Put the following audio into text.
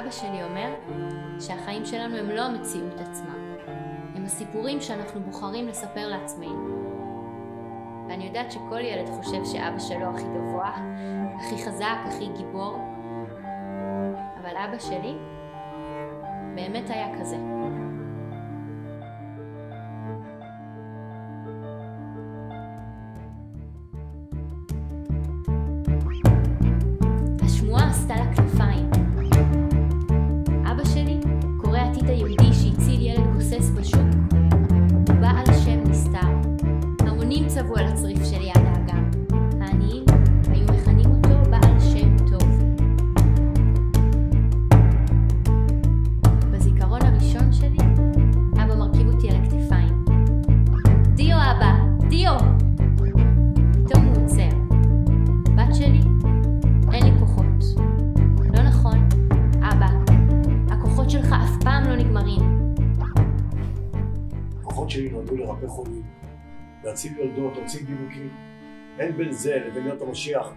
אבא שלי אומר שהחיים שלנו הם לא המציאות עצמה, הם הסיפורים שאנחנו בוחרים לספר לעצמנו. ואני יודעת שכל ילד חושב שאבא שלו הכי גבוה, הכי חזק, הכי גיבור, אבל אבא שלי באמת היה כזה. השמועה עשתה לה כנפיים. אבא שלי, קורא עתיד היהודי שהציל ילד גוסס בשוק, הוא בעל שם נסתר. המונים צבעו על הצריף של יד האגם. העניים היו מכנים אותו בעל שם טוב. בזיכרון הראשון שלי, אבא מרכיב אותי על הכתפיים. דיו אבא, דיו! פתאום הוא עוצר. בת שלי, אין לי כוחות. לא נכון, אבא. הכוחות שלך אף פעם לא נגמרים. הכוחות שלי נועדו לרפא חולים, להציל יולדות, להציל דימוקים. אין בין זה לבין להיות המשיח